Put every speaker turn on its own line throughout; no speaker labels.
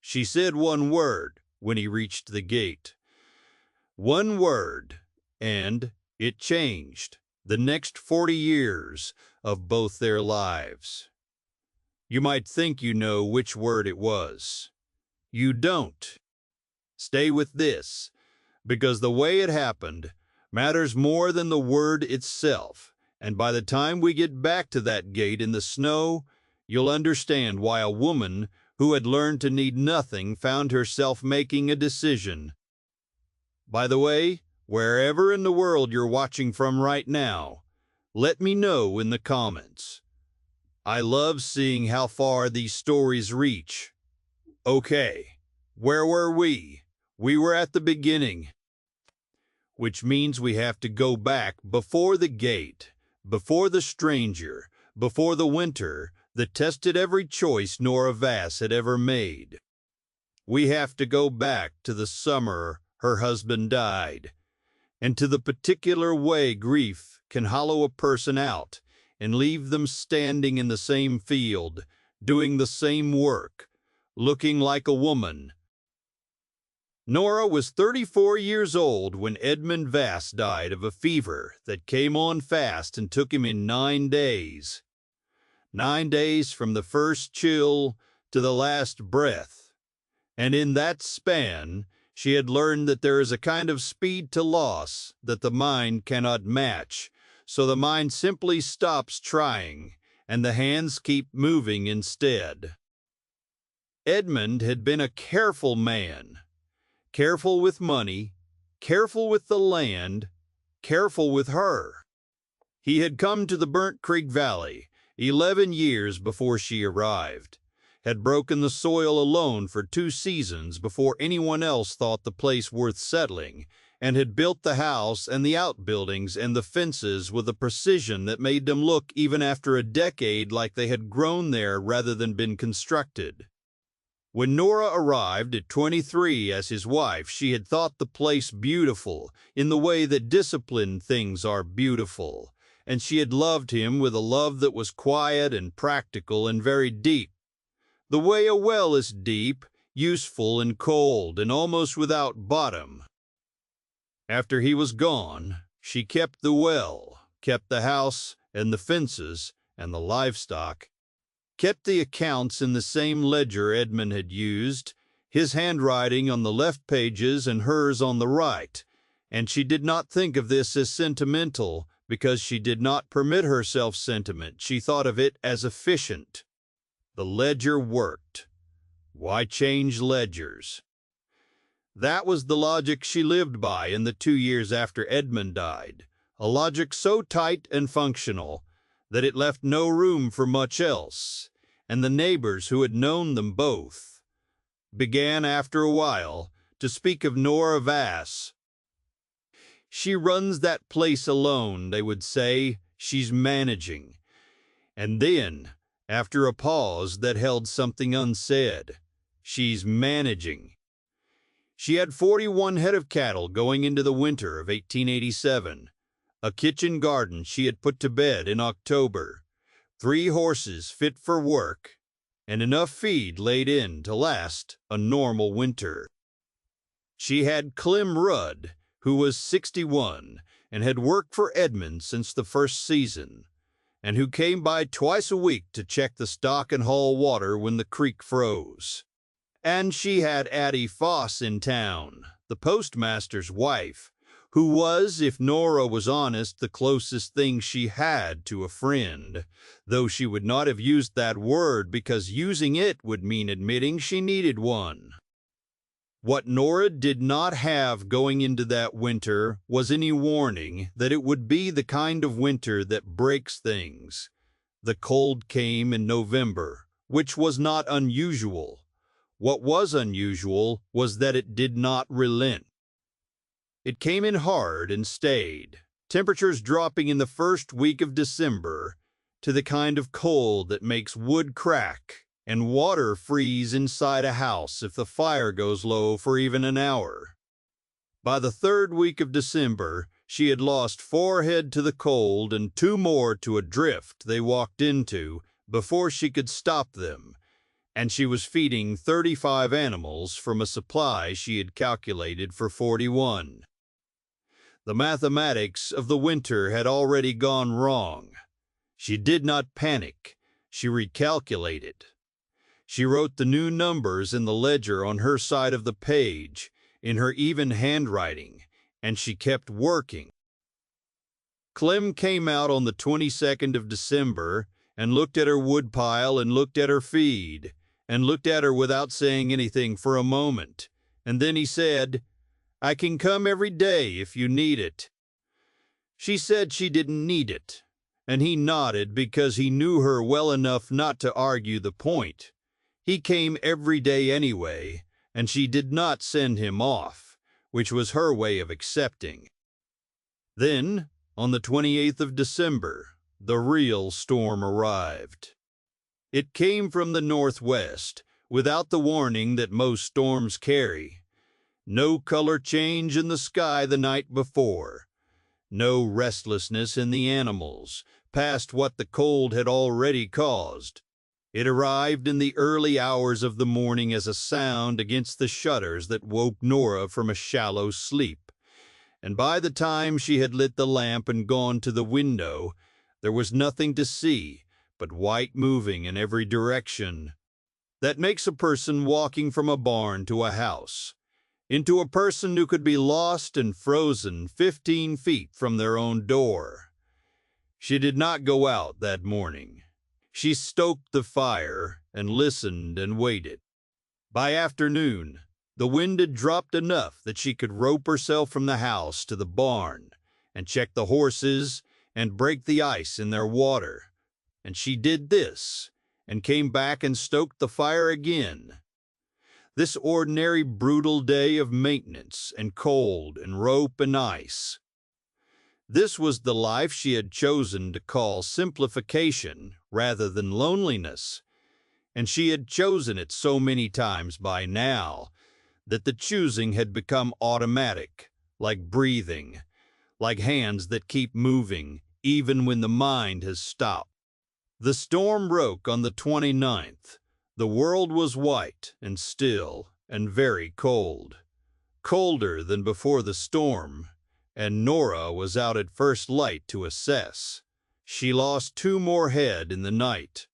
She said one word when he reached the gate. One word, and it changed the next 40 years of both their lives. You might think you know which word it was. You don't. Stay with this, because the way it happened matters more than the word itself, and by the time we get back to that gate in the snow, you'll understand why a woman who had learned to need nothing found herself making a decision. By the way, wherever in the world you're watching from right now, let me know in the comments. I love seeing how far these stories reach. Okay, where were we? We were at the beginning, which means we have to go back before the gate, before the stranger, before the winter that tested every choice Nora Vass had ever made. We have to go back to the summer her husband died, and to the particular way grief can hollow a person out and leave them standing in the same field, doing the same work, looking like a woman. Nora was 34 years old when Edmund Vass died of a fever that came on fast and took him in 9 days. 9 days from the first chill to the last breath. And in that span, she had learned that there is a kind of speed to loss that the mind cannot match, so the mind simply stops trying, and the hands keep moving instead. Edmund had been a careful man. Careful with money, careful with the land, careful with her. He had come to the Burnt Creek Valley 11 years before she arrived, had broken the soil alone for 2 seasons before anyone else thought the place worth settling, and had built the house and the outbuildings and the fences with a precision that made them look, even after a decade, like they had grown there rather than been constructed. When Nora arrived at 23 as his wife, she had thought the place beautiful in the way that disciplined things are beautiful, and she had loved him with a love that was quiet and practical and very deep. The way a well is deep, useful and cold, and almost without bottom. After he was gone, she kept the well, kept the house and the fences and the livestock, kept the accounts in the same ledger Edmund had used, his handwriting on the left pages and hers on the right, and she did not think of this as sentimental because she did not permit herself sentiment. She thought of it as efficient. The ledger worked. Why change ledgers? That was the logic she lived by in the 2 years after Edmund died, a logic so tight and functional that it left no room for much else, and the neighbors who had known them both began after a while to speak of Nora Vass. She runs that place alone, they would say. She's managing. And then, after a pause that held something unsaid, she's managing. She had 41 head of cattle going into the winter of 1887, a kitchen garden she had put to bed in October, 3 horses fit for work, and enough feed laid in to last a normal winter. She had Clem Rudd, who was 61 and had worked for Edmund since the first season, and who came by twice a week to check the stock and haul water when the creek froze. And she had Addie Foss in town, the postmaster's wife, who was, if Nora was honest, the closest thing she had to a friend, though she would not have used that word because using it would mean admitting she needed one. What Nora did not have going into that winter was any warning that it would be the kind of winter that breaks things. The cold came in November, which was not unusual. What was unusual was that it did not relent. It came in hard and stayed, temperatures dropping in the first week of December to the kind of cold that makes wood crack and water freeze inside a house if the fire goes low for even an hour. By the 3rd week of December, she had lost 4 head to the cold and 2 more to a drift they walked into before she could stop them, and she was feeding 35 animals from a supply she had calculated for 41. The mathematics of the winter had already gone wrong. She did not panic. She recalculated. She wrote the new numbers in the ledger on her side of the page, in her even handwriting, and she kept working. Clem came out on the 22nd of December and looked at her woodpile and looked at her feed, and looked at her without saying anything for a moment, and then he said, "I can come every day if you need it." She said she didn't need it, and he nodded because he knew her well enough not to argue the point. He came every day anyway, and she did not send him off, which was her way of accepting. Then, on the 28th of December, the real storm arrived. It came from the northwest, without the warning that most storms carry. No color change in the sky the night before. No restlessness in the animals, past what the cold had already caused. It arrived in the early hours of the morning as a sound against the shutters that woke Nora from a shallow sleep, and by the time she had lit the lamp and gone to the window, there was nothing to see but white moving in every direction. That makes a person walking from a barn to a house, into a person who could be lost and frozen 15 feet from their own door. She did not go out that morning. She stoked the fire and listened and waited. By afternoon, the wind had dropped enough that she could rope herself from the house to the barn and check the horses and break the ice in their water. And she did this and came back and stoked the fire again. This ordinary brutal day of maintenance and cold and rope and ice. This was the life she had chosen to call simplification rather than loneliness, and she had chosen it so many times by now that the choosing had become automatic, like breathing, like hands that keep moving even when the mind has stopped. The storm broke on the 29th. The world was white and still and very cold, colder than before the storm, and Nora was out at first light to assess. She lost 2 more head in the night.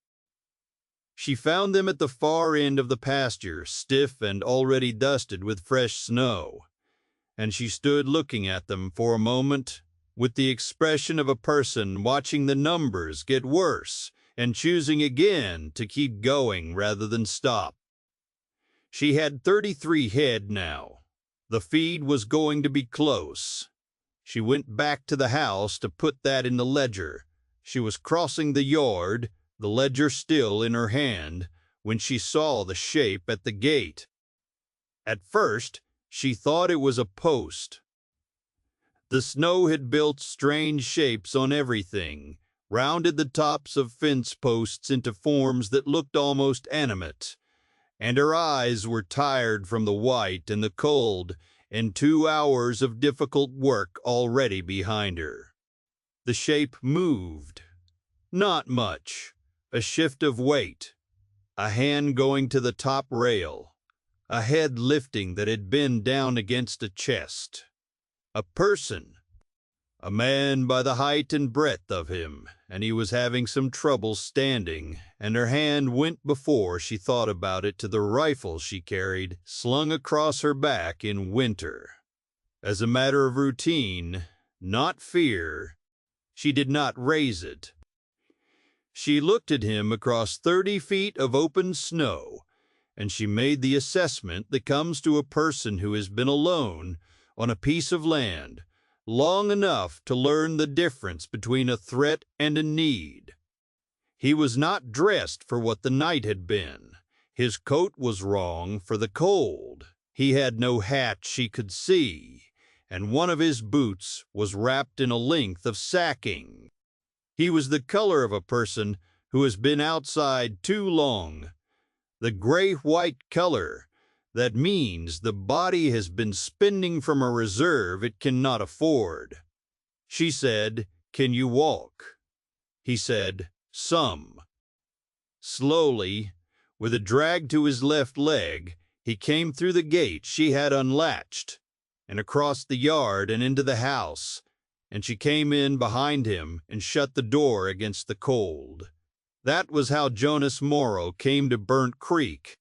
She found them at the far end of the pasture, stiff and already dusted with fresh snow, and she stood looking at them for a moment with the expression of a person watching the numbers get worse and choosing again to keep going rather than stop. She had 33 head now. The feed was going to be close. She went back to the house to put that in the ledger. She was crossing the yard, the ledger still in her hand, when she saw the shape at the gate. At first, she thought it was a post. The snow had built strange shapes on everything, rounded the tops of fence posts into forms that looked almost animate, and her eyes were tired from the white and the cold, and 2 hours of difficult work already behind her. The shape moved. Not much. A shift of weight. A hand going to the top rail. A head lifting that had been down against a chest. A person. A man by the height and breadth of him, and he was having some trouble standing, and her hand went before she thought about it to the rifle she carried, slung across her back in winter. As a matter of routine, not fear, she did not raise it. She looked at him across 30 feet of open snow, and she made the assessment that comes to a person who has been alone on a piece of land long enough to learn the difference between a threat and a need. He was not dressed for what the night had been. His coat was wrong for the cold. He had no hat she could see, and one of his boots was wrapped in a length of sacking. He was the color of a person who has been outside too long, the gray-white color. That means the body has been spending from a reserve it cannot afford. She said, "Can you walk?" He said, "Some." Slowly, With a drag to his left leg, he came through the gate she had unlatched, and across the yard and into the house, and she came in behind him and shut the door against the cold. That was how Jonas Morrow came to Burnt Creek.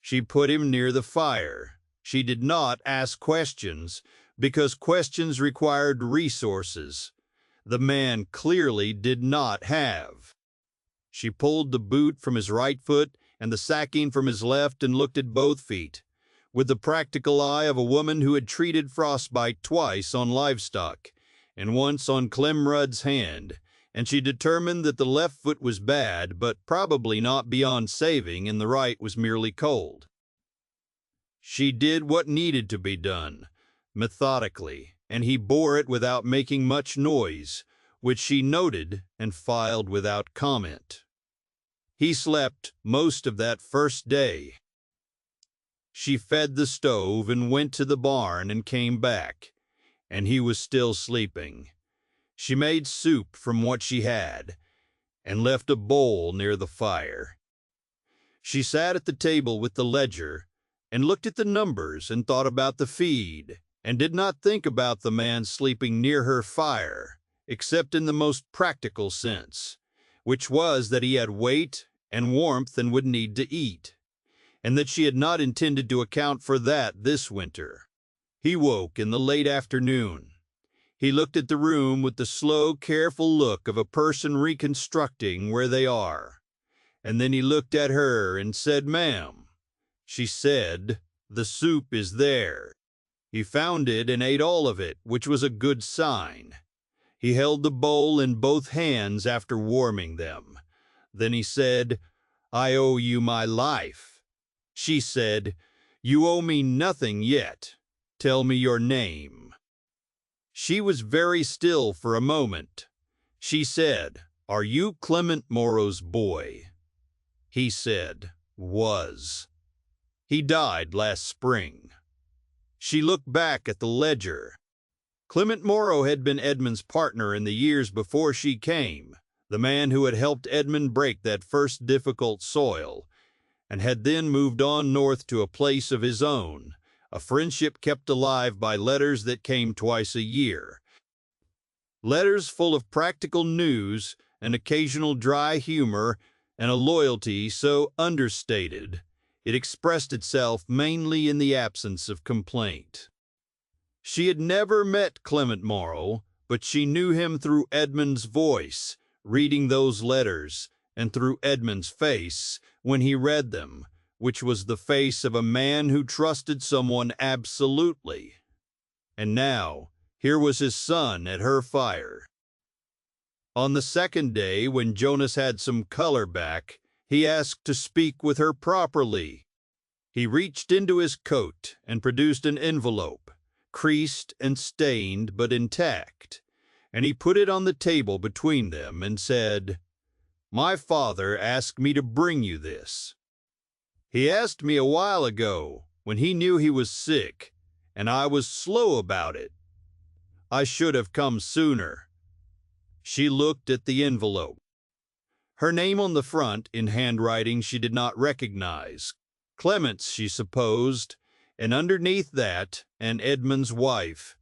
She put him near the fire. She did not ask questions, because questions required resources the man clearly did not have. She pulled the boot from his right foot and the sacking from his left and looked at both feet, with the practical eye of a woman who had treated frostbite twice on livestock and once on Clem Rudd's hand, and she determined that the left foot was bad, but probably not beyond saving, and the right was merely cold. She did what needed to be done, methodically, and he bore it without making much noise, which she noted and filed without comment. He slept most of that first day. She fed the stove and went to the barn and came back, and he was still sleeping. She made soup from what she had and left a bowl near the fire. She sat at the table with the ledger and looked at the numbers and thought about the feed, and did not think about the man sleeping near her fire, except in the most practical sense, which was that he had weight and warmth and would need to eat, and that she had not intended to account for that this winter. He woke in the late afternoon. He looked at the room with the slow, careful look of a person reconstructing where they are, and then he looked at her and said, "Ma'am." She said, "The soup is there." He found it and ate all of it, which was a good sign. He held the bowl in both hands after warming them. Then he said, "I owe you my life." She said, "You owe me nothing yet. Tell me your name." She was very still for a moment. She said, "Are you Clement Morrow's boy?" He said, "Was. He died last spring." She looked back at the ledger. Clement Morrow had been Edmund's partner in the years before she came, the man who had helped Edmund break that first difficult soil, and had then moved on north to a place of his own, a friendship kept alive by letters that came twice a year. Letters full of practical news, an occasional dry humor, and a loyalty so understated it expressed itself mainly in the absence of complaint. She had never met Clement Morrow, but she knew him through Edmund's voice, reading those letters, and through Edmund's face when he read them, which was the face of a man who trusted someone absolutely. And now, here was his son at her fire. On the second day, when Jonas had some color back, he asked to speak with her properly. He reached into his coat and produced an envelope, creased and stained but intact, and he put it on the table between them and said, "My father asked me to bring you this. He asked me a while ago, when he knew he was sick, and I was slow about it. I should have come sooner." She looked at the envelope. Her name on the front, in handwriting she did not recognize. Clement's, she supposed, and underneath that, an Edmund's wife,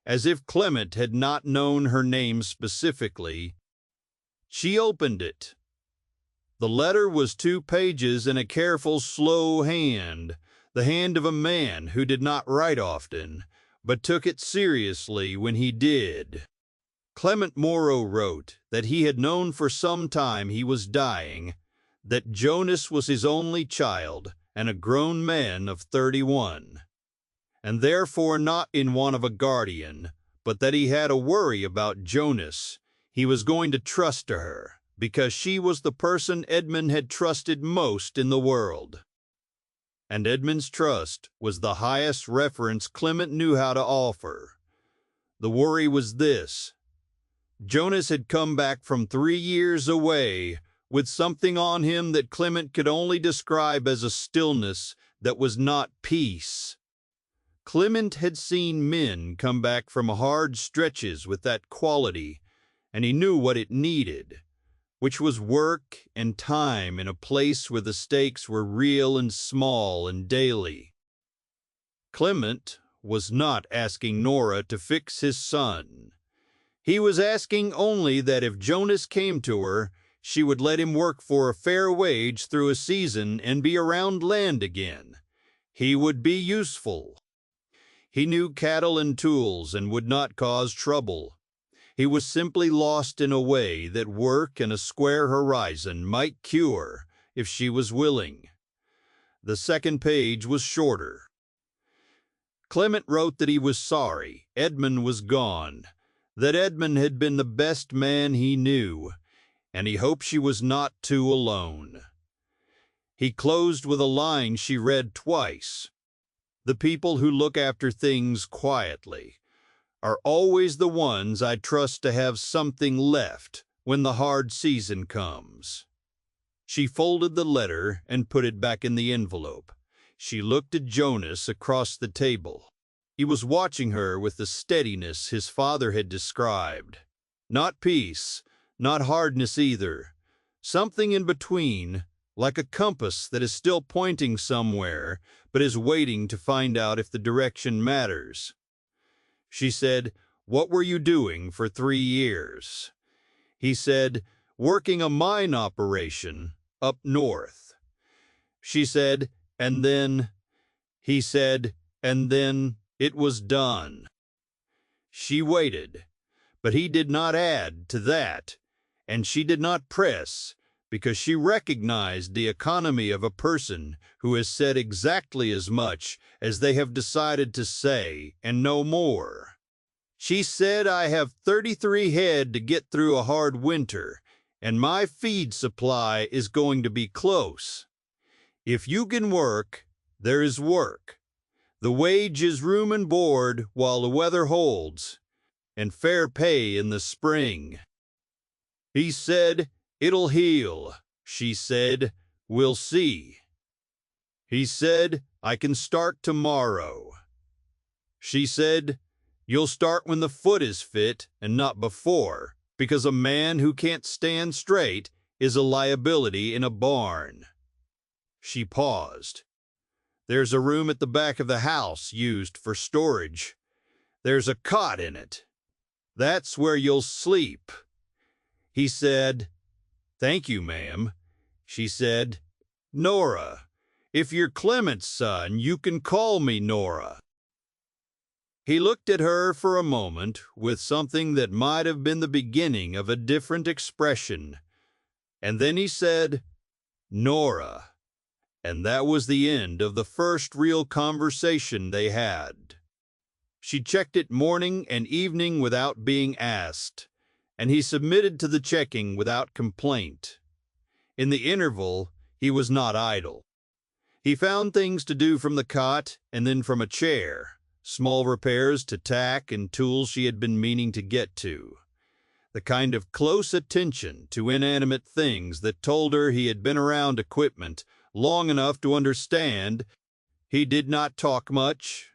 as if Clement had not known her name specifically. She opened it. The letter was 2 pages in a careful, slow hand, the hand of a man who did not write often, but took it seriously when he did. Clement Morrow wrote that he had known for some time he was dying, that Jonas was his only child and a grown man of 31, and therefore not in want of a guardian, but that he had a worry about Jonas. He was going to trust to her, because she was the person Edmund had trusted most in the world. And Edmund's trust was the highest reference Clement knew how to offer. The worry was this: Jonas had come back from 3 years away with something on him that Clement could only describe as a stillness that was not peace. Clement had seen men come back from hard stretches with that quality, and he knew what it needed. which was work and time in a place where the stakes were real and small and daily. Clement was not asking Nora to fix his son. He was asking only that if Jonas came to her, she would let him work for a fair wage through a season and be around land again. He would be useful. He knew cattle and tools and would not cause trouble. He was simply lost in a way that work and a square horizon might cure if she was willing. The second page was shorter. Clement wrote that he was sorry Edmund was gone, that Edmund had been the best man he knew, and he hoped she was not too alone. He closed with a line she read twice. The people who look after things quietly are always the ones I trust to have something left when the hard season comes. She folded the letter and put it back in the envelope. She looked at Jonas across the table. He was watching her with the steadiness his father had described. Not peace, not hardness either. Something in between, like a compass that is still pointing somewhere, but is waiting to find out if the direction matters. She said, "What were you doing for 3 years?" He said, "Working a mine operation up north." She said, "And then?" He said, "And then it was done." She waited, but he did not add to that, and she did not press, because she recognized the economy of a person who has said exactly as much as they have decided to say, and no more. She said, "I have 33 head to get through a hard winter, and my feed supply is going to be close. If you can work, there is work. The wage is room and board while the weather holds, and fair pay in the spring." He said, "It'll heal." She said, "We'll see." He said, "I can start tomorrow." She said, "You'll start when the foot is fit and not before, because a man who can't stand straight is a liability in a barn." She paused. "There's a room at the back of the house used for storage. There's a cot in it. That's where you'll sleep." He said, "Thank you, ma'am." She said, "Nora, if you're Clement's son, you can call me Nora." He looked at her for a moment with something that might have been the beginning of a different expression, and then he said, "Nora," and that was the end of the first real conversation they had. She checked it morning and evening without being asked, and he submitted to the checking without complaint. In the interval, he was not idle. He found things to do from the cot and then from a chair, small repairs to tack and tools she had been meaning to get to. The kind of close attention to inanimate things that told her he had been around equipment long enough to understand. He did not talk much.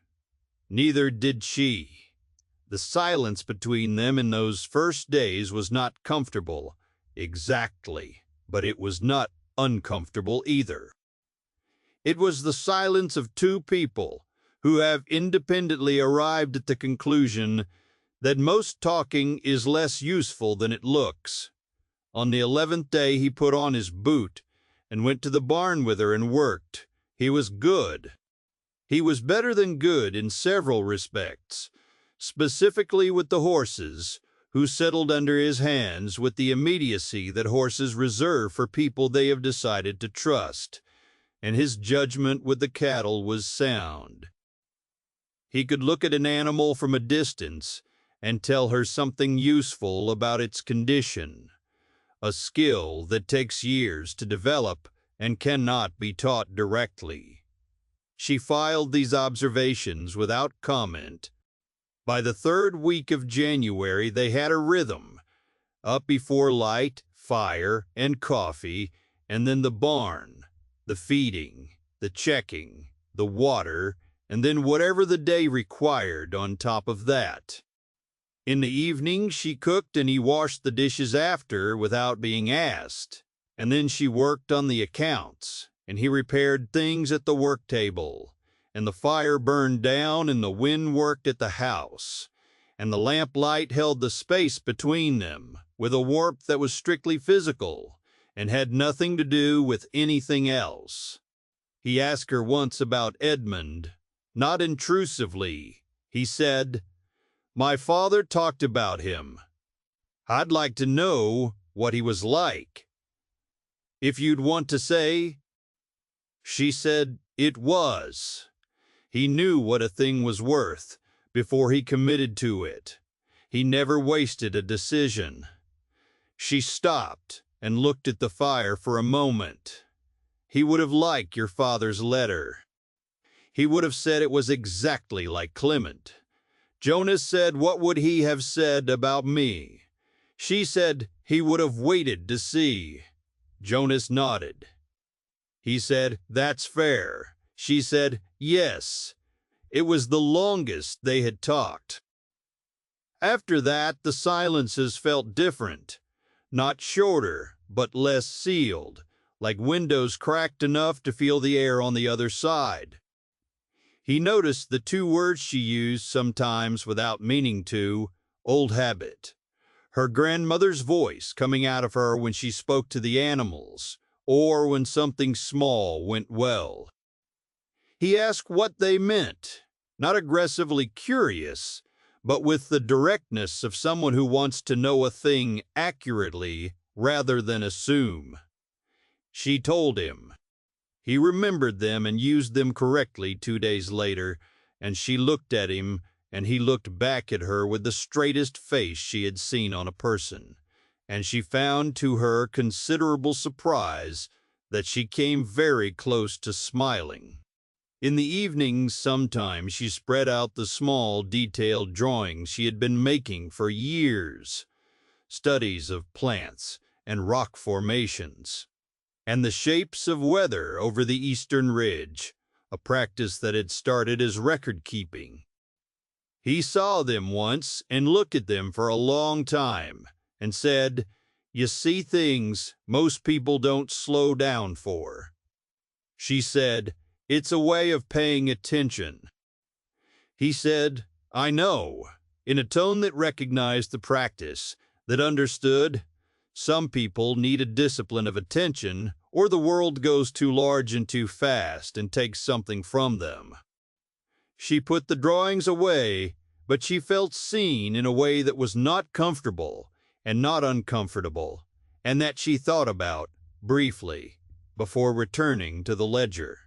Neither did she. The silence between them in those first days was not comfortable, exactly, but it was not uncomfortable either. It was the silence of two people who have independently arrived at the conclusion that most talking is less useful than it looks. On the 11th day he put on his boot and went to the barn with her and worked. He was good. He was better than good in several respects, specifically with the horses, who settled under his hands with the immediacy that horses reserve for people they have decided to trust, and his judgment with the cattle was sound. He could look at an animal from a distance and tell her something useful about its condition, a skill that takes years to develop and cannot be taught directly. She filed these observations without comment. By the 3rd week of January, they had a rhythm. Up before light, fire, and coffee, and then the barn, the feeding, the checking, the water, and then whatever the day required on top of that. In the evening, she cooked and he washed the dishes after without being asked. And then she worked on the accounts, and he repaired things at the work table. And the fire burned down and the wind worked at the house. And the lamplight held the space between them with a warmth that was strictly physical and had nothing to do with anything else. He asked her once about Edmund, not intrusively. He said, "My father talked about him. I'd like to know what he was like. If you'd want to say." She said it was. He knew what a thing was worth before he committed to it. He never wasted a decision. She stopped and looked at the fire for a moment. He would have liked your father's letter. He would have said it was exactly like Clement. Jonas said, "What would he have said about me?" She said he would have waited to see. Jonas nodded. He said, "That's fair." She said, "Yes." It was the longest they had talked. After that, the silences felt different. Not shorter, but less sealed, like windows cracked enough to feel the air on the other side. He noticed the two words she used sometimes without meaning to, old habit. Her grandmother's voice coming out of her when she spoke to the animals, or when something small went well. He asked what they meant, not aggressively curious, but with the directness of someone who wants to know a thing accurately rather than assume. She told him. He remembered them and used them correctly 2 days later, and she looked at him, and he looked back at her with the straightest face she had seen on a person, and she found to her considerable surprise that she came very close to smiling. In the evenings, sometimes she spread out the small, detailed drawings she had been making for years, studies of plants and rock formations, and the shapes of weather over the eastern ridge, a practice that had started as record-keeping. He saw them once and looked at them for a long time and said, "You see things most people don't slow down for." She said, "It's a way of paying attention." He said, "I know," in a tone that recognized the practice, that understood some people need a discipline of attention, or the world goes too large and too fast and takes something from them. She put the drawings away, but she felt seen in a way that was not comfortable and not uncomfortable, and that she thought about, briefly, before returning to the ledger.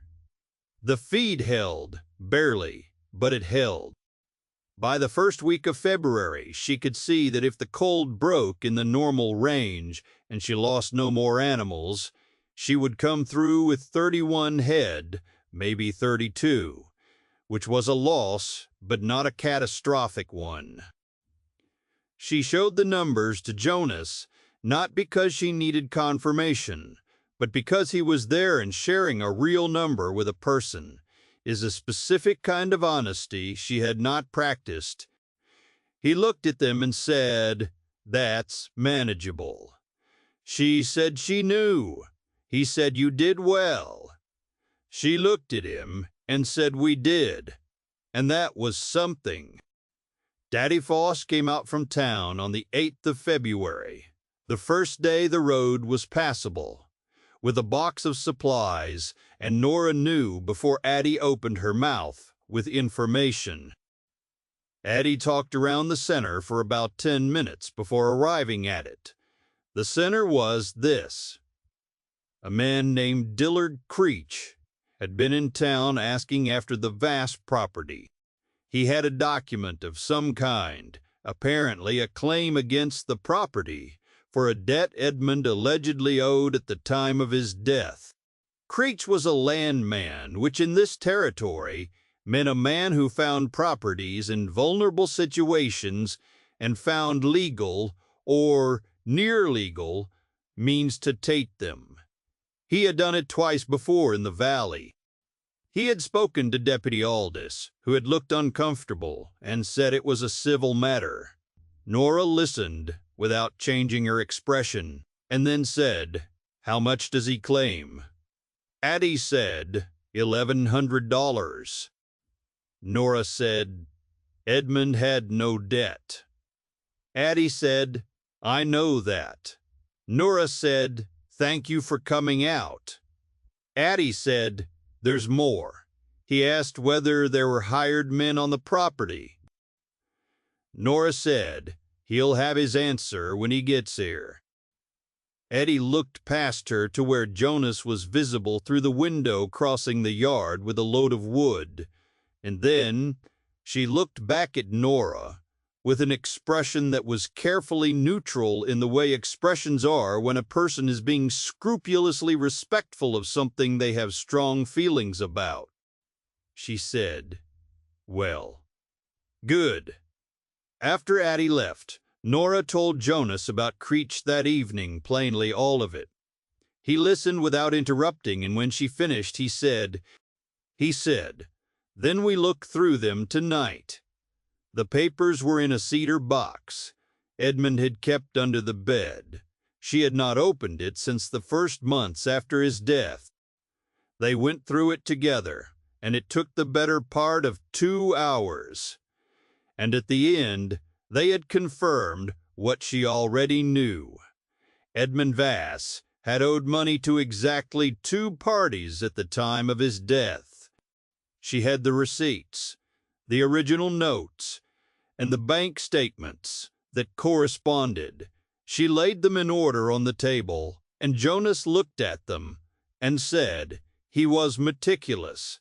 The feed held, barely, but it held. By the first week of February, she could see that if the cold broke in the normal range and she lost no more animals, she would come through with 31 head, maybe 32, which was a loss, but not a catastrophic one. She showed the numbers to Jonas, not because she needed confirmation, but because he was there, and sharing a real number with a person is a specific kind of honesty she had not practiced. He looked at them and said, "That's manageable." She said she knew. He said, "You did well." She looked at him and said, "We did." And that was something. Daddy Foss came out from town on the 8th of February, the first day the road was passable, with a box of supplies, and Nora knew before Addie opened her mouth with information. Addie talked around the center for about 10 minutes before arriving at it. The center was this. A man named Dillard Creech had been in town asking after the vast property. He had a document of some kind, apparently a claim against the property, for a debt Edmund allegedly owed at the time of his death. Creech was a landman, which in this territory meant a man who found properties in vulnerable situations and found legal, or near legal, means to take them. He had done it twice before in the valley. He had spoken to Deputy Aldous, who had looked uncomfortable and said it was a civil matter. Nora listened without changing her expression, and then said, "How much does he claim?" Addie said, $1,100. Nora said, "Edmund had no debt." Addie said, "I know that." Nora said, "Thank you for coming out." Addie said, "There's more. He asked whether there were hired men on the property." Nora said, "He'll have his answer when he gets here." Addie looked past her to where Jonas was visible through the window crossing the yard with a load of wood, and then she looked back at Nora with an expression that was carefully neutral in the way expressions are when a person is being scrupulously respectful of something they have strong feelings about. She said, "Well, good." After Addie left, Nora told Jonas about Creech that evening, plainly all of it. He listened without interrupting, and when she finished, he said, "Then we looked through them tonight. The papers were in a cedar box Edmund had kept under the bed. She had not opened it since the first months after his death. They went through it together, and it took the better part of 2 hours. And at the end, they had confirmed what she already knew. Edmund Vass had owed money to exactly 2 parties at the time of his death. She had the receipts, the original notes, and the bank statements that corresponded. She laid them in order on the table, and Jonas looked at them and said he was meticulous.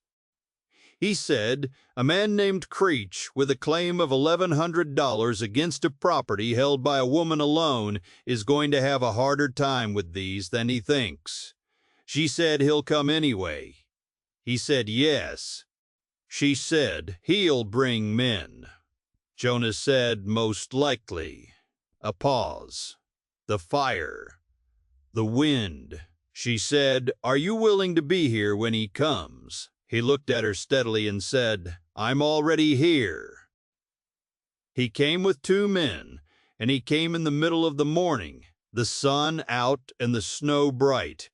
He said a man named Creech with a claim of $1,100 against a property held by a woman alone is going to have a harder time with these than he thinks. She said he'll come anyway. He said yes. She said he'll bring men. Jonas said most likely. A pause. The fire. The wind. She said, "Are you willing to be here when he comes?" He looked at her steadily and said, "I'm already here." He came with 2 men, and he came in the middle of the morning, the sun out and the snow bright.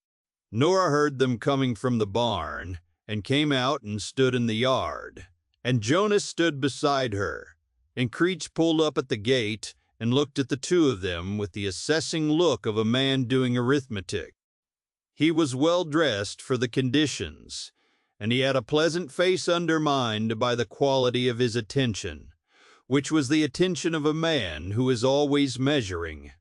Nora heard them coming from the barn, and came out and stood in the yard. And Jonas stood beside her, and Creech pulled up at the gate and looked at the 2 of them with the assessing look of a man doing arithmetic. He was well dressed for the conditions, and he had a pleasant face undermined by the quality of his attention, which was the attention of a man who is always measuring.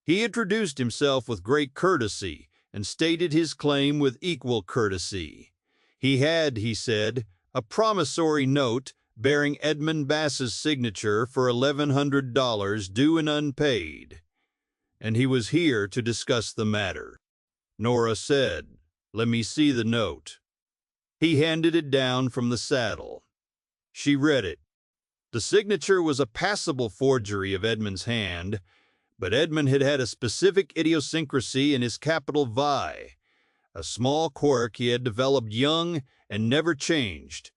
He introduced himself with great courtesy and stated his claim with equal courtesy. He had, he said, a promissory note bearing Edmund Vass's signature for $1,100 due and unpaid, and he was here to discuss the matter. Nora said, "Let me see the note." He handed it down from the saddle. She read it. The signature was a passable forgery of Edmund's hand, but Edmund had had a specific idiosyncrasy in his capital Vi, a small quirk he had developed young and never changed,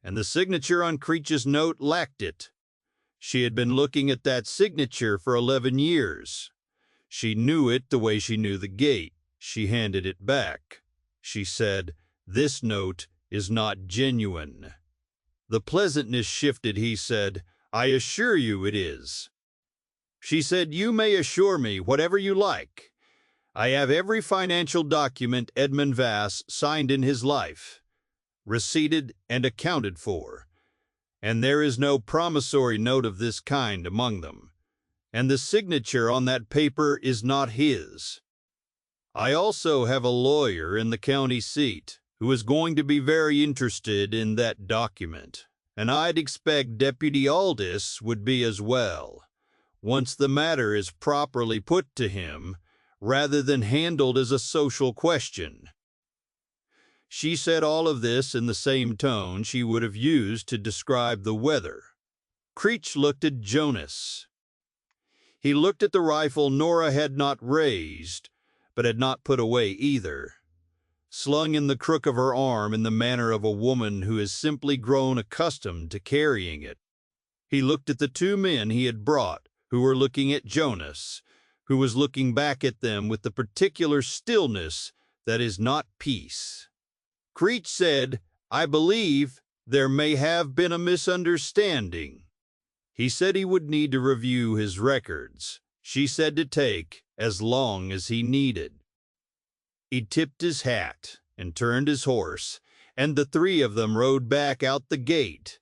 and the signature on Creech's note lacked it. She had been looking at that signature for 11 years. She knew it the way she knew the gate. She handed it back. She said, "This note is not genuine." The pleasantness shifted. He said, "I assure you it is." She said, "You may assure me whatever you like. I have every financial document Edmund Vass signed in his life, receipted and accounted for, and there is no promissory note of this kind among them, and the signature on that paper is not his. I also have a lawyer in the county seat who is going to be very interested in that document, and I'd expect Deputy Aldis would be as well, once the matter is properly put to him, rather than handled as a social question." She said all of this in the same tone she would have used to describe the weather. Creech looked at Jonas. He looked at the rifle Nora had not raised, but had not put away either, slung in the crook of her arm in the manner of a woman who has simply grown accustomed to carrying it. He looked at the 2 men he had brought, who were looking at Jonas, who was looking back at them with the particular stillness that is not peace. Creech said, "I believe there may have been a misunderstanding." He said he would need to review his records. She said to take as long as he needed. He tipped his hat and turned his horse, and the three of them rode back out the gate.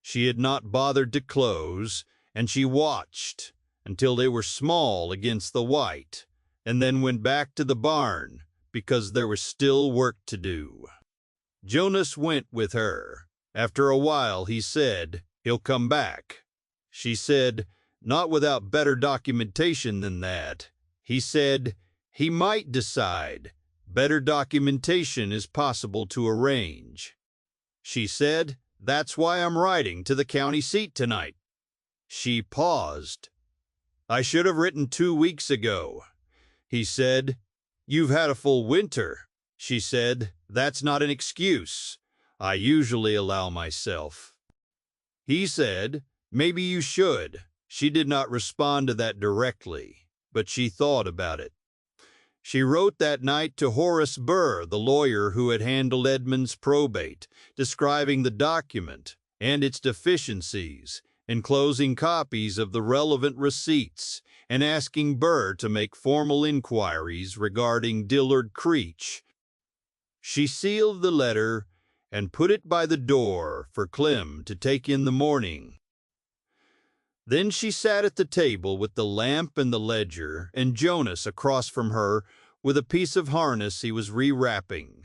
She had not bothered to close, and she watched until they were small against the white, and then went back to the barn because there was still work to do. Jonas went with her. After a while he said, "He'll come back." She said, "Not without better documentation than that." He said, "He might decide. Better documentation is possible to arrange." She said, "That's why I'm riding to the county seat tonight." She paused. "I should have written 2 weeks ago." He said, "You've had a full winter." She said, "That's not an excuse. I usually allow myself." He said, "Maybe you should." She did not respond to that directly, but she thought about it. She wrote that night to Horace Burr, the lawyer who had handled Edmund's probate, describing the document and its deficiencies, enclosing copies of the relevant receipts, and asking Burr to make formal inquiries regarding Dillard Creech. She sealed the letter and put it by the door for Clem to take in the morning. Then she sat at the table with the lamp and the ledger, and Jonas across from her with a piece of harness he was rewrapping.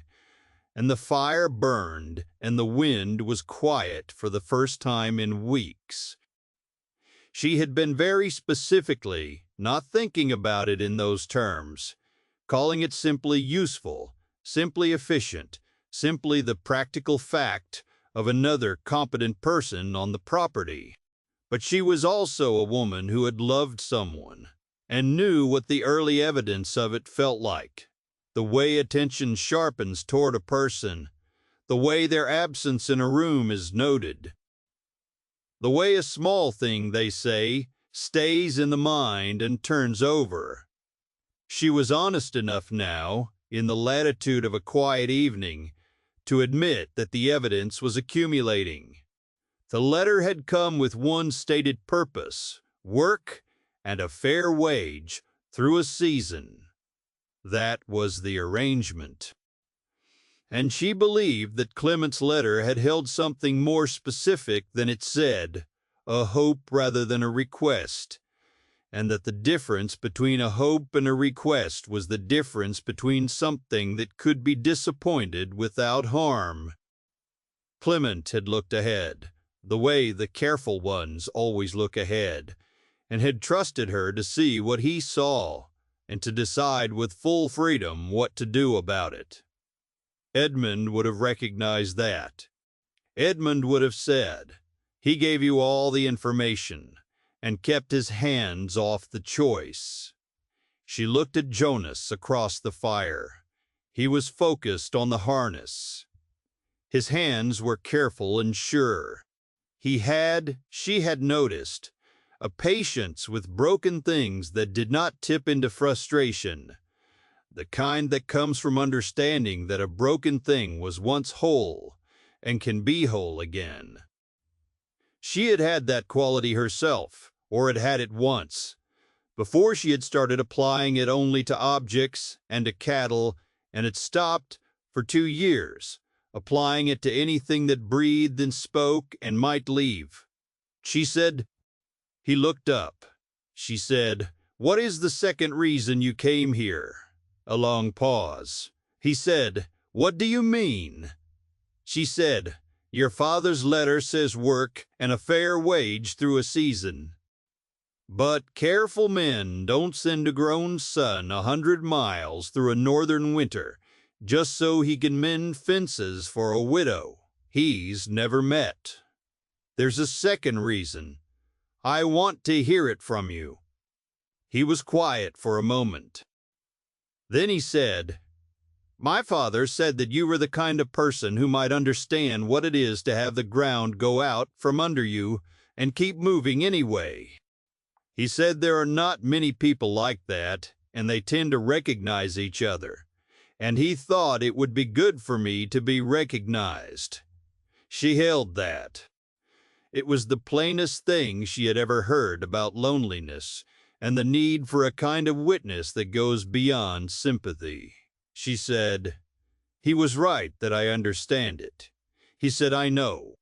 And the fire burned, and the wind was quiet for the first time in weeks. She had been very specifically not thinking about it in those terms, calling it simply useful, simply efficient, simply the practical fact of another competent person on the property. But she was also a woman who had loved someone and knew what the early evidence of it felt like, the way attention sharpens toward a person, the way their absence in a room is noted, the way a small thing, they say, stays in the mind and turns over. She was honest enough now, in the latitude of a quiet evening, to admit that the evidence was accumulating. The letter had come with one stated purpose: work and a fair wage through a season. That was the arrangement. And she believed that Clement's letter had held something more specific than it said, a hope rather than a request, and that the difference between a hope and a request was the difference between something that could be disappointed without harm. Clement had looked ahead, the way the careful ones always look ahead, and had trusted her to see what he saw and to decide with full freedom what to do about it. Edmund would have recognized that. Edmund would have said, "He gave you all the information and kept his hands off the choice." She looked at Jonas across the fire. He was focused on the harness. His hands were careful and sure. She had noticed, a patience with broken things that did not tip into frustration, the kind that comes from understanding that a broken thing was once whole and can be whole again. She had had that quality herself, or had had it once, before she had started applying it only to objects and to cattle, and had stopped for 2 years. Applying it to anything that breathed and spoke and might leave. She said, he looked up. She said, "What is the second reason you came here?" A long pause. He said, "What do you mean?" She said, "Your father's letter says work and a fair wage through a season. But careful men don't send a grown son 100 miles through a northern winter just so he can mend fences for a widow he's never met. There's a second reason. I want to hear it from you." He was quiet for a moment. Then he said, "My father said that you were the kind of person who might understand what it is to have the ground go out from under you and keep moving anyway." He said there are not many people like that, and they tend to recognize each other, and he thought it would be good for me to be recognized. She held that. It was the plainest thing she had ever heard about loneliness and the need for a kind of witness that goes beyond sympathy. She said, "He was right that I understand it." He said, "I know.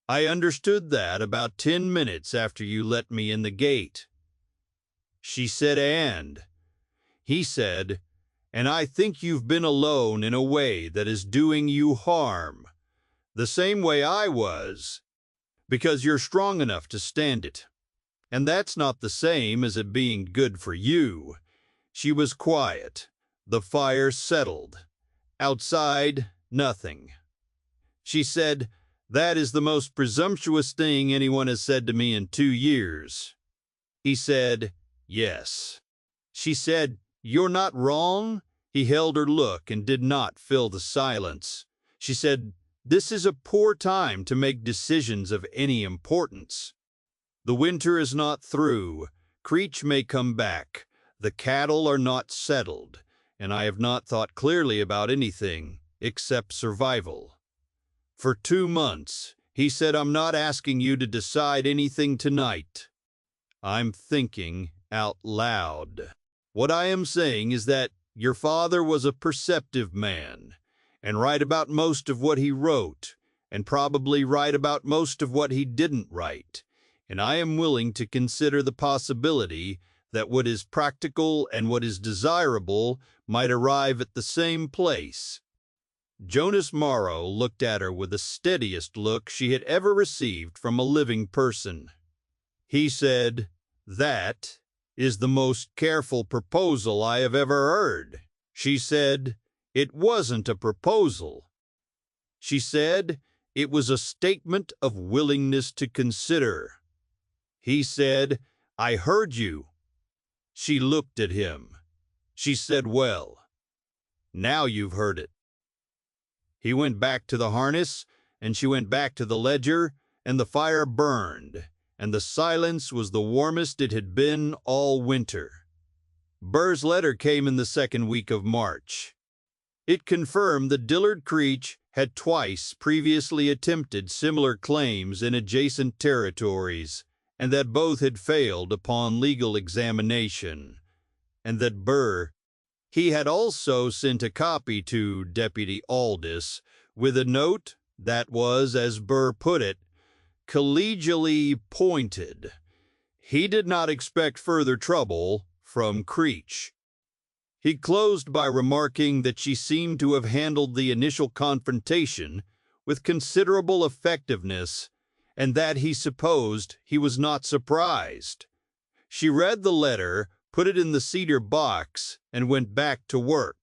I understood that about 10 minutes after you let me in the gate." She said, "And," he said, "and I think you've been alone in a way that is doing you harm, the same way I was, because you're strong enough to stand it. And that's not the same as it being good for you." She was quiet. The fire settled. Outside, nothing. She said, "That is the most presumptuous thing anyone has said to me in 2 years." He said, "Yes." She said, "You're not wrong." He held her look and did not fill the silence. She said, "This is a poor time to make decisions of any importance. The winter is not through. Creech may come back. The cattle are not settled, and I have not thought clearly about anything except survival. For 2 months, he said, I'm not asking you to decide anything tonight. I'm thinking out loud. What I am saying is that your father was a perceptive man, and right about most of what he wrote, and probably right about most of what he didn't write, and I am willing to consider the possibility that what is practical and what is desirable might arrive at the same place." Jonas Morrow looked at her with the steadiest look she had ever received from a living person. He said, "That is the most careful proposal I have ever heard." She said, "It wasn't a proposal." She said, "It was a statement of willingness to consider." He said, "I heard you." She looked at him. She said, "Well, now you've heard it." He went back to the harness, and she went back to the ledger, and the fire burned, and the silence was the warmest it had been all winter. Burr's letter came in the second week of March. It confirmed that Dillard Creech had twice previously attempted similar claims in adjacent territories, and that both had failed upon legal examination, and that Burr, he had also sent a copy to Deputy Aldis with a note that was, as Burr put it, collegially pointed. He did not expect further trouble from Creech. He closed by remarking that she seemed to have handled the initial confrontation with considerable effectiveness, and that he supposed he was not surprised. She read the letter, put it in the cedar box, and went back to work.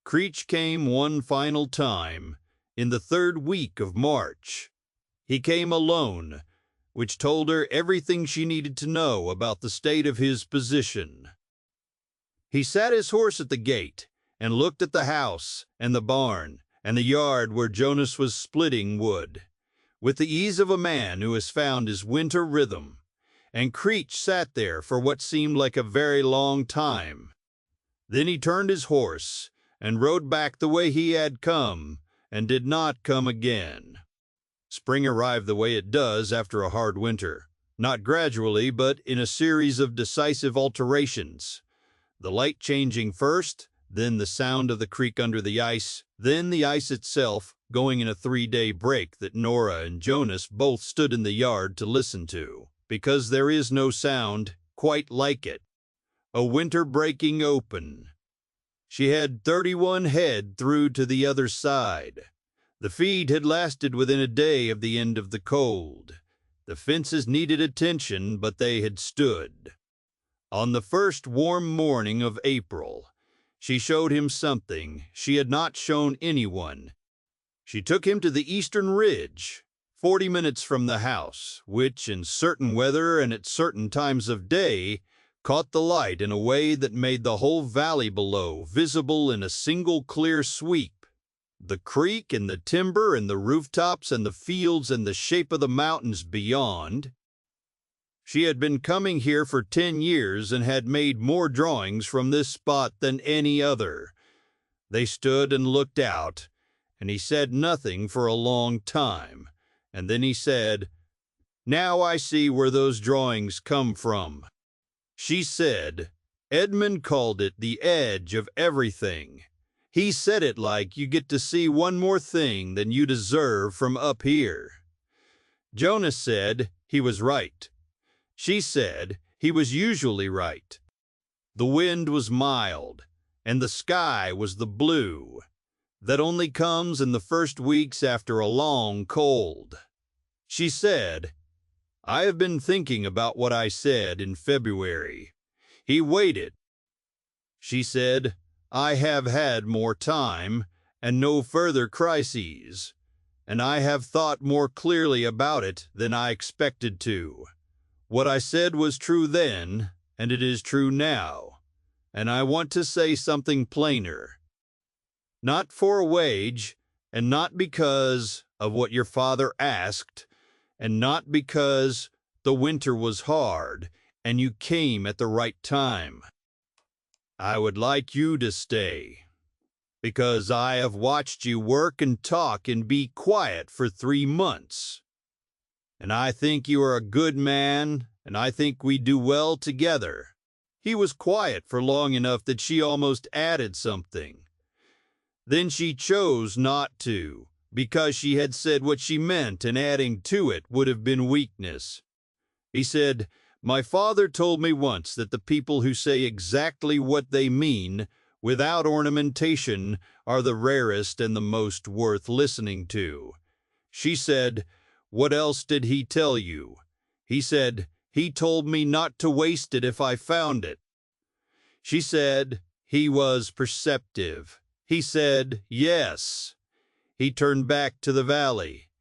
Creech came one final time, in the 3rd week of March. He came alone, which told her everything she needed to know about the state of his position. He sat his horse at the gate, and looked at the house, and the barn, and the yard where Jonas was splitting wood, with the ease of a man who has found his winter rhythm. And Creech sat there for what seemed like a very long time. Then he turned his horse and rode back the way he had come, and did not come again. Spring arrived the way it does after a hard winter, not gradually, but in a series of decisive alterations. The light changing first, then the sound of the creek under the ice, then the ice itself going in a 3-day break that Nora and Jonas both stood in the yard to listen to, because there is no sound quite like it. A winter breaking open. She had 31 head through to the other side. The feed had lasted within a day of the end of the cold. The fences needed attention, but they had stood. On the first warm morning of April, she showed him something she had not shown anyone. She took him to the eastern ridge, 40 minutes from the house, which in certain weather and at certain times of day caught the light in a way that made the whole valley below visible in a single clear sweep. The creek and the timber and the rooftops and the fields and the shape of the mountains beyond. She had been coming here for 10 years and had made more drawings from this spot than any other. They stood and looked out, and he said nothing for a long time, and then he said, "Now I see where those drawings come from." She said, "Edmund called it the edge of everything. He said it like you get to see one more thing than you deserve from up here." Jonas said he was right. She said he was usually right. The wind was mild, and the sky was the blue that only comes in the first weeks after a long cold. She said, "I have been thinking about what I said in February." He waited. She said, "I have had more time and no further crises, and I have thought more clearly about it than I expected to. What I said was true then, and it is true now, and I want to say something plainer. Not for a wage, and not because of what your father asked, and not because the winter was hard and you came at the right time. I would like you to stay, because I have watched you work and talk and be quiet for 3 months. And I think you are a good man, and I think we do well together." He was quiet for long enough that she almost added something. Then she chose not to, because she had said what she meant, and adding to it would have been weakness. He said, "My father told me once that the people who say exactly what they mean, without ornamentation, are the rarest and the most worth listening to." She said, "What else did he tell you?" He said, "He told me not to waste it if I found it." She said, "He was perceptive." He said, "Yes." He turned back to the valley.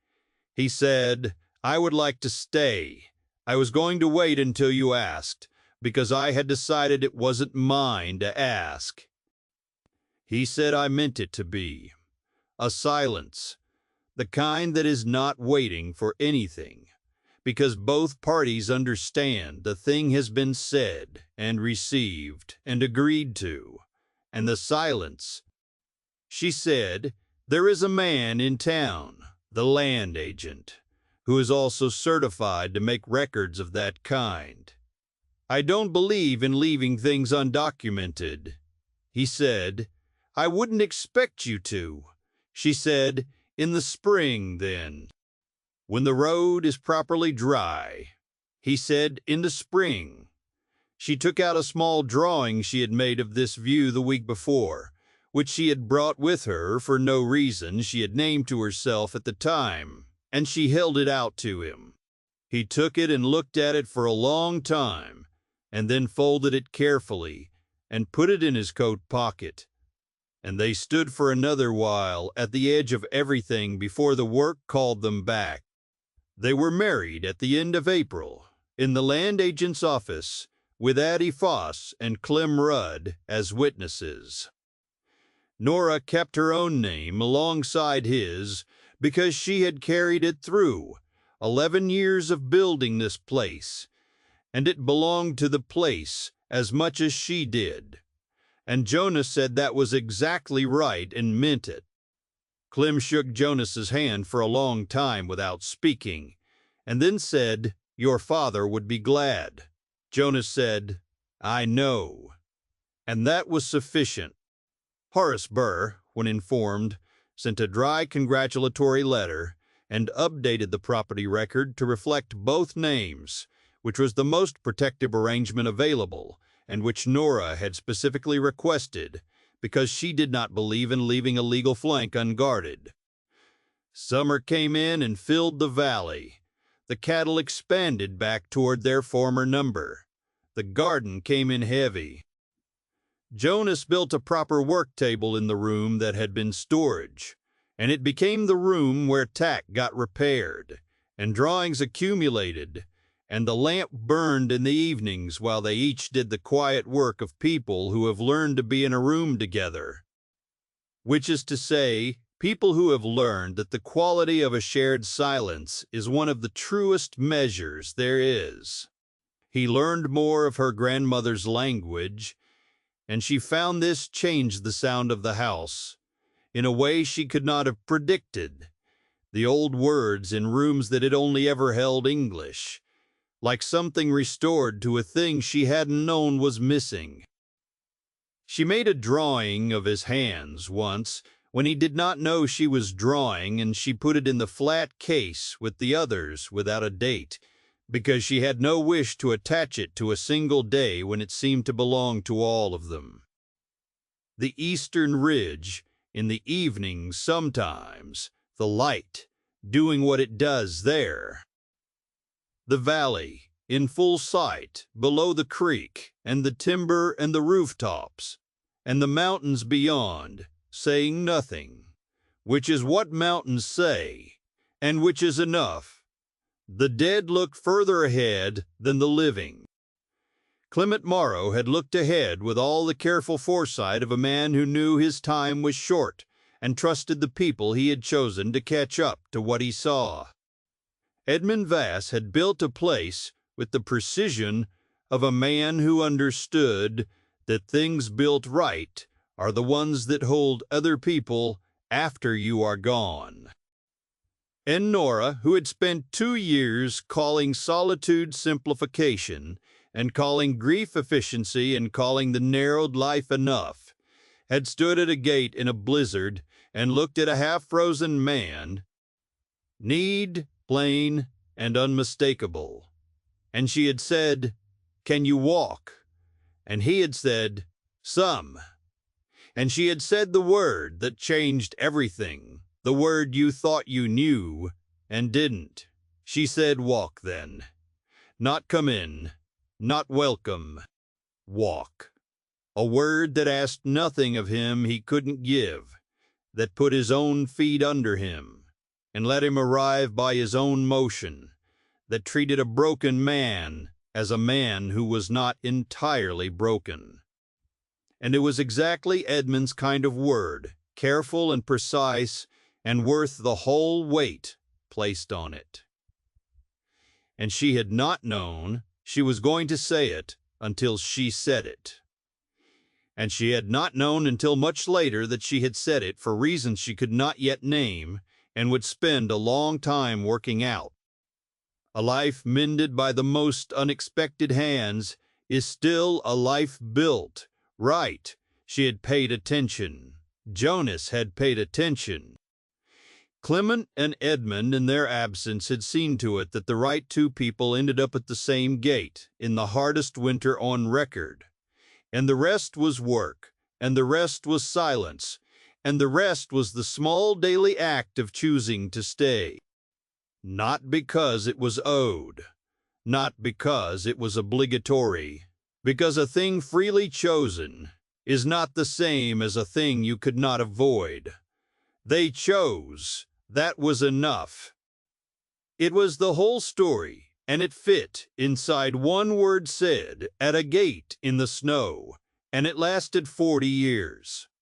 He said, "I would like to stay. I was going to wait until you asked, because I had decided it wasn't mine to ask." He said I meant it to be. A silence, the kind that is not waiting for anything, because both parties understand the thing has been said and received and agreed to, and the silence. She said, "There is a man in town, the land agent, who is also certified to make records of that kind. I don't believe in leaving things undocumented." He said, "I wouldn't expect you to." She said, "In the spring, then, when the road is properly dry." He said, "In the spring." She took out a small drawing she had made of this view the week before, which she had brought with her for no reason she had named to herself at the time, and she held it out to him. He took it and looked at it for a long time, and then folded it carefully and put it in his coat pocket. And they stood for another while at the edge of everything before the work called them back. They were married at the end of April, in the land agent's office, with Addie Foss and Clem Rudd as witnesses. Nora kept her own name alongside his because she had carried it through 11 years of building this place, and it belonged to the place as much as she did. And Jonas said that was exactly right and meant it. Clem shook Jonas's hand for a long time without speaking, and then said, "Your father would be glad." Jonas said, "I know." And that was sufficient. Horace Burr, when informed, sent a dry congratulatory letter and updated the property record to reflect both names, which was the most protective arrangement available, and which Nora had specifically requested because she did not believe in leaving a legal flank unguarded. Summer came in and filled the valley. The cattle expanded back toward their former number. The garden came in heavy. Jonas built a proper work table in the room that had been storage, and it became the room where tack got repaired, and drawings accumulated, and the lamp burned in the evenings while they each did the quiet work of people who have learned to be in a room together. Which is to say, people who have learned that the quality of a shared silence is one of the truest measures there is. He learned more of her grandmother's language, and she found this changed the sound of the house in a way she could not have predicted. The old words in rooms that had only ever held English, like something restored to a thing she hadn't known was missing. She made a drawing of his hands once when he did not know she was drawing, and she put it in the flat case with the others without a date, because she had no wish to attach it to a single day when it seemed to belong to all of them. The eastern ridge, in the evening sometimes, the light, doing what it does there. The valley, in full sight, below the creek, and the timber and the rooftops, and the mountains beyond, saying nothing, which is what mountains say, and which is enough. The dead look further ahead than the living. Clement Marot had looked ahead with all the careful foresight of a man who knew his time was short and trusted the people he had chosen to catch up to what he saw. Edmund Vass had built a place with the precision of a man who understood that things built right are the ones that hold other people after you are gone. And Nora, who had spent 2 years calling solitude simplification and calling grief efficiency and calling the narrowed life enough, had stood at a gate in a blizzard and looked at a half-frozen man, need, plain, and unmistakable. And she had said, "Can you walk?" And he had said, "Some." And she had said the word that changed everything, the word you thought you knew and didn't. She said, "Walk then." Not come in, not welcome. Walk. A word that asked nothing of him he couldn't give, that put his own feet under him and let him arrive by his own motion, that treated a broken man as a man who was not entirely broken. And it was exactly Edmund's kind of word, careful and precise and worth the whole weight placed on it. And she had not known she was going to say it until she said it. And she had not known until much later that she had said it for reasons she could not yet name and would spend a long time working out. A life mended by the most unexpected hands is still a life built. Right, she had paid attention. Jonas had paid attention. Clement and Edmund in their absence had seen to it that the right two people ended up at the same gate in the hardest winter on record. And the rest was work, and the rest was silence, and the rest was the small daily act of choosing to stay. Not because it was owed, not because it was obligatory, because a thing freely chosen is not the same as a thing you could not avoid. They chose. That was enough. It was the whole story, and it fit inside one word said at a gate in the snow, and it lasted 40 years.